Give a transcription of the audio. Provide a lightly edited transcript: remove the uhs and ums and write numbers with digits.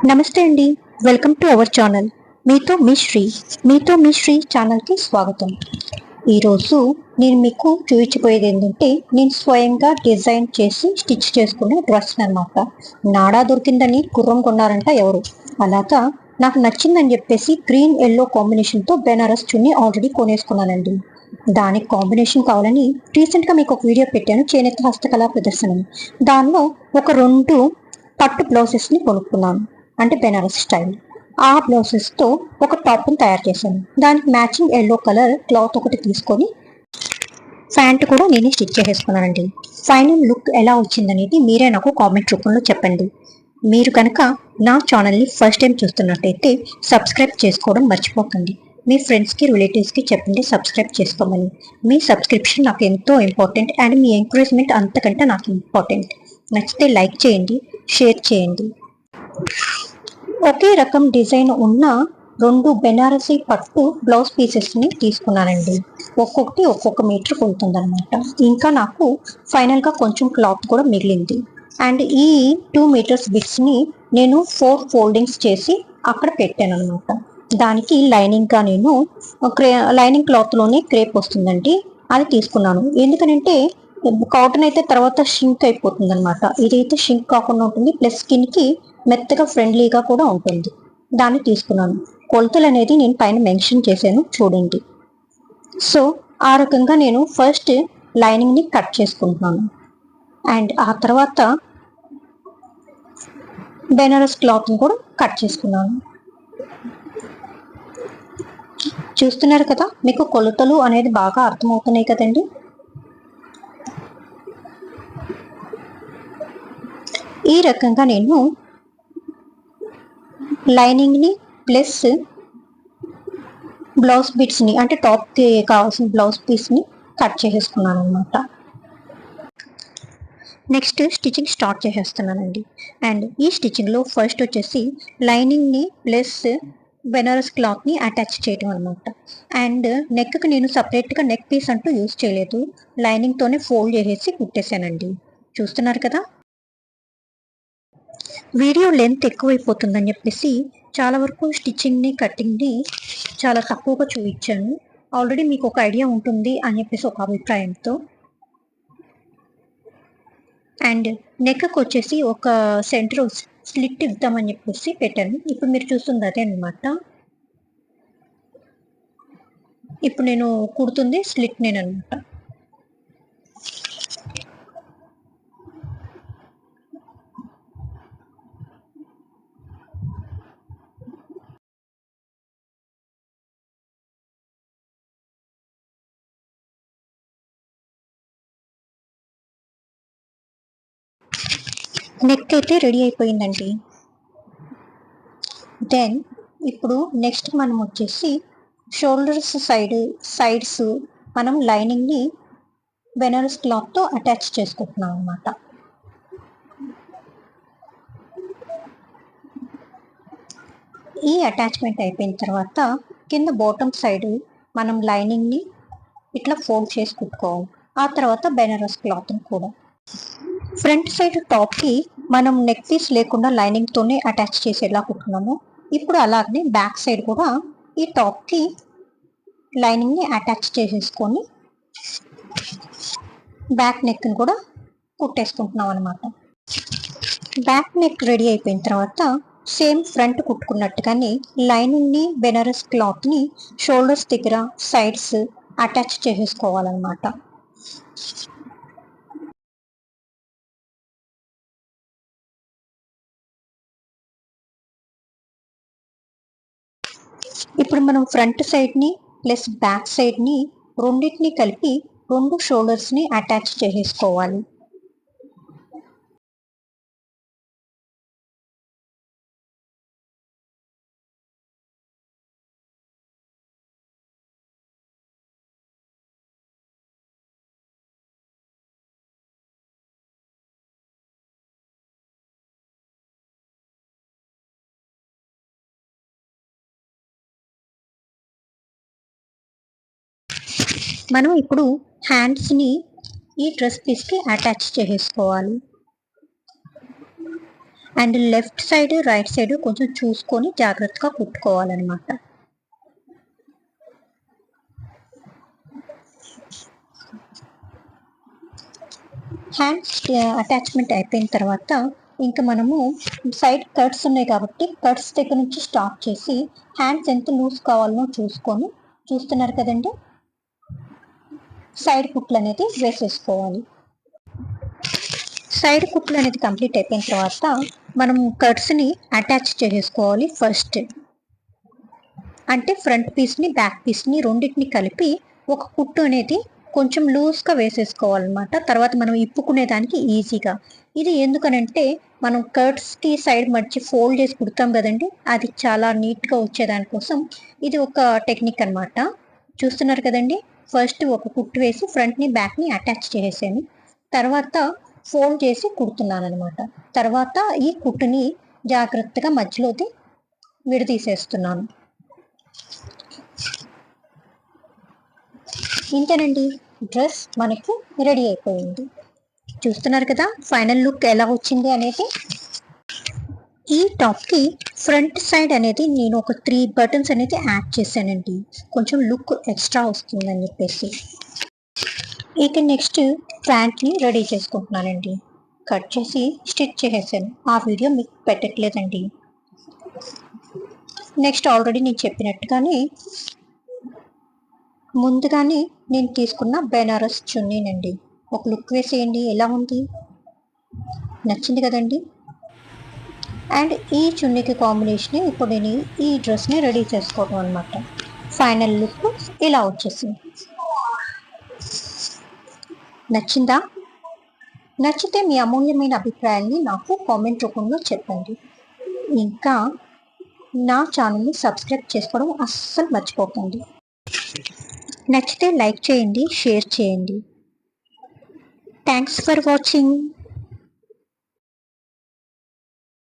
నమస్తే అండి. Welcome to our channel. మీతో మీ శ్రీ ఛానల్కి స్వాగతం. ఈరోజు నేను మీకు చూపించబోయేది ఏంటంటే నేను స్వయంగా డిజైన్ చేసి స్టిచ్ చేసుకునే డ్రెస్ అనమాట. నాడా దొరికిందని గుర్రం కొన్నారంట ఎవరు. అలాగా నాకు నచ్చిందని చెప్పేసి గ్రీన్ ఎల్లో కాంబినేషన్తో బెనారస్ చున్నీ ఆల్రెడీ కొనేసుకున్నానండి. దానికి కాంబినేషన్ కావాలని రీసెంట్గా మీకు ఒక వీడియో పెట్టాను, చేనేత హస్తకళా ప్రదర్శన. దానిలో ఒక 2 పట్టు బ్లౌజెస్ని కొనుక్కున్నాను, అంటే బెనారస్ స్టైల్. ఆ బ్లౌజెస్తో ఒక టాప్ని తయారు చేశాను. దానికి మ్యాచింగ్ ఎల్లో కలర్ క్లాత్ ఒకటి తీసుకొని ప్యాంట్ కూడా నేనే స్టిచ్ చేసేసుకున్నానండి. ఫైనల్ లుక్ ఎలా వచ్చిందనేది మీరే నాకు కామెంట్ రూపంలో చెప్పండి. మీరు కనుక నా ఛానల్ని ఫస్ట్ టైం చూస్తున్నట్టయితే సబ్స్క్రైబ్ చేసుకోవడం మర్చిపోకండి. మీ ఫ్రెండ్స్కి రిలేటివ్స్కి చెప్పండి సబ్స్క్రైబ్ చేసుకోమని. మీ సబ్స్క్రిప్షన్ నాకు ఎంతో ఇంపార్టెంట్ అండ్ మీ ఎంకరేజ్మెంట్ అంతకంటే నాకు ఇంపార్టెంట్. నచ్చితే లైక్ చేయండి, షేర్ చేయండి. ఒకే రకం డిజైన్ ఉన్న 2 బెనారసీ పట్టు బ్లౌజ్ పీసెస్ని తీసుకున్నానండి. ఒక్కొక్కటి ఒక్కొక్క మీటర్ కొలుతుందనమాట. ఇంకా నాకు ఫైనల్గా కొంచెం క్లాత్ కూడా మిగిలింది. అండ్ ఈ 2 మీటర్స్ బిట్స్ని నేను 4 ఫోల్డింగ్స్ చేసి అక్కడ పెట్టాను అనమాట. దానికి లైనింగ్గా నేను లైనింగ్ క్లాత్లోనే క్రేప్ వస్తుందండి, అది తీసుకున్నాను. ఎందుకనంటే కాటన్ అయితే తర్వాత షింక్ అయిపోతుంది అనమాట. ఇదైతే షింక్ కాకుండా ఉంటుంది, ప్లస్ స్కిన్కి మెత్తగా ఫ్రెండ్లీగా కూడా ఉంటుంది. దాన్ని తీసుకున్నాను. కొలతలు అనేది నేను పైన మెన్షన్ చేశాను చూడండి. సో ఆ రకంగా నేను ఫస్ట్ లైనింగ్ని కట్ చేసుకుంటున్నాను. అండ్ ఆ తర్వాత బెనారస్ క్లాత్ని కూడా కట్ చేసుకున్నాను. చూస్తున్నారు కదా, మీకు కొలతలు అనేది బాగా అర్థమవుతున్నాయి కదండి. ఈ రకంగా నేను లైనింగ్ని ప్లస్ బ్లౌజ్ బిట్స్ని, అంటే టాప్కి కావాల్సిన బ్లౌజ్ పీస్ని కట్ చేసేసుకున్నాను అనమాట. నెక్స్ట్ స్టిచ్చింగ్ స్టార్ట్ చేసేస్తున్నానండి. అండ్ ఈ స్టిచ్చింగ్లో ఫస్ట్ వచ్చేసి లైనింగ్ని ప్లస్ బెనారస్ క్లాత్ని అటాచ్ చేయడం అనమాట. అండ్ నెక్కి నేను సపరేట్గా నెక్ పీస్ అంటూ యూజ్ చేయలేదు, లైనింగ్తోనే ఫోల్డ్ చేసేసి కుట్టేశానండి. చూస్తున్నారు కదా. వీడియో లెంత్ ఎక్కువైపోతుందని చెప్పేసి చాలా వరకు స్టిచ్చింగ్ని కటింగ్ని చాలా తక్కువగా చూపించాను. ఆల్రెడీ మీకు ఒక ఐడియా ఉంటుంది అని చెప్పేసి ఒక అభిప్రాయంతో. అండ్ నెక్కి వచ్చేసి ఒక సెంటర్ స్లిట్ ఇద్దామని చెప్పేసి పెట్టాను. ఇప్పుడు మీరు చూస్తుంది అదే అనమాట. ఇప్పుడు నేను కుడుతుంది స్లిట్ నేనమాట. నెక్ అయితే రెడీ అయిపోయిందండి. దెన్ ఇప్పుడు నెక్స్ట్ మనం వచ్చేసి షోల్డర్స్ సైడ్స్ మనం లైనింగ్ని బెనారస్ క్లాత్తో అటాచ్ చేసుకుంటున్నాం అనమాట. ఈ అటాచ్మెంట్ అయిపోయిన తర్వాత కింద బాటమ్ సైడ్ మనం లైనింగ్ని ఇట్లా ఫోల్డ్ చేసి కుట్టుకోవాలి. ఆ తర్వాత బెనారస్ క్లాత్ని కూడా ఫ్రంట్ సైడ్ టాప్కి మనం నెక్ పీస్ లేకుండా లైనింగ్తోనే అటాచ్ చేసేలా కుట్టుకున్నాము. ఇప్పుడు అలాగే బ్యాక్ సైడ్ కూడా ఈ టాప్కి లైనింగ్ని అటాచ్ చేసేసుకొని బ్యాక్ నెక్ని కూడా కుట్టేసుకుంటున్నాం అనమాట. బ్యాక్ నెక్ రెడీ అయిపోయిన తర్వాత సేమ్ ఫ్రంట్ కుట్టుకున్నట్టుగానే లైనింగ్ని బెనారస్ క్లాత్ని షోల్డర్స్ దగ్గర సైడ్స్ అటాచ్ చేసేసుకోవాలన్నమాట. ఇప్పుడు మనం ఫ్రంట్ సైడ్ని ప్లస్ బ్యాక్ సైడ్ని రెండింటిని కలిపి 2 షోల్డర్స్ని అటాచ్ చేసేసుకోవాలి. మనం ఇప్పుడు హ్యాండ్స్ని ఈ డ్రెస్ పీస్కి అటాచ్ చేసేసుకోవాలి. And left side right side కొంచెం చూసుకొని జాగ్రత్తగా కుట్టుకోవాలన్నమాట. హ్యాండ్స్ అటాచ్మెంట్ అయిపోయిన తర్వాత ఇంకా మనము సైడ్ కట్స్ ఉన్నాయి కాబట్టి కట్స్ దగ్గర నుంచి స్టార్ట్ చేసి హ్యాండ్స్ ఎంత లూజ్ కావాలనో చూసుకొని, చూస్తున్నారు కదండి, సైడ్ కుట్లు అనేది వేసేసుకోవాలి. సైడ్ కుట్లు అనేది కంప్లీట్ అయిపోయిన తర్వాత మనం కట్స్ని అటాచ్ చేసేసుకోవాలి. ఫస్ట్ అంటే ఫ్రంట్ పీస్ని బ్యాక్ పీస్ని రెండింటిని కలిపి ఒక కుట్టు అనేది కొంచెం లూజ్గా వేసేసుకోవాలన్నమాట. తర్వాత మనం ఇప్పుకునేదానికి ఈజీగా. ఇది ఎందుకనంటే మనం కర్ట్స్కి సైడ్ మర్చి ఫోల్డ్ చేసి కుడతాం కదండి, అది చాలా నీట్గా వచ్చేదానికోసం ఇది ఒక టెక్నిక్ అనమాట. చూస్తున్నారు కదండి, ఫస్ట్ ఒక కుట్టు వేసి ఫ్రంట్ని బ్యాక్ని అటాచ్ చేసేసాను. తర్వాత ఫోల్డ్ చేసి కుడుతున్నాను అనమాట. తర్వాత ఈ కుట్టుని జాగ్రత్తగా మధ్యలోది విడదీసేస్తున్నాను. ఇంతేనండి, డ్రెస్ మనకి రెడీ అయిపోయింది. చూస్తున్నారు కదా ఫైనల్ లుక్ ఎలా వచ్చింది అనేది. ఈ టాప్కి ఫ్రంట్ సైడ్ అనేది నేను ఒక 3 బటన్స్ అనేది యాడ్ చేశానండి, కొంచెం లుక్ ఎక్స్ట్రా వస్తుందని చెప్పేసి. ఇక నెక్స్ట్ ప్యాంట్ని రెడీ చేసుకుంటున్నానండి. కట్ చేసి స్టిచ్ చేసేసాను, ఆ వీడియో మీకు పెట్టట్లేదండి. నెక్స్ట్ ఆల్రెడీ నేను చెప్పినట్టుగానే ముందుగానే నేను తీసుకున్న బెనారస్ చున్నీనండి. ఒక లుక్ వేసేయండి, ఎలా ఉంది, నచ్చింది కదండి. అండ్ ఈ చున్నీకి కాంబినేషన్ ఇప్పుడు నేను ఈ డ్రెస్ని రెడీ చేసుకోవడం అనమాట. ఫైనల్ లుక్ ఇలా వచ్చేసింది. నచ్చిందా? నచ్చితే మీ అమూల్యమైన అభిప్రాయాన్ని నాకు కామెంట్ రూపంలో చెప్పండి. ఇంకా నా ఛానల్ని సబ్స్క్రైబ్ చేసుకోవడం అస్సలు మర్చిపోకండి. నచ్చితే లైక్ చేయండి, షేర్ చేయండి. Thanks for watching.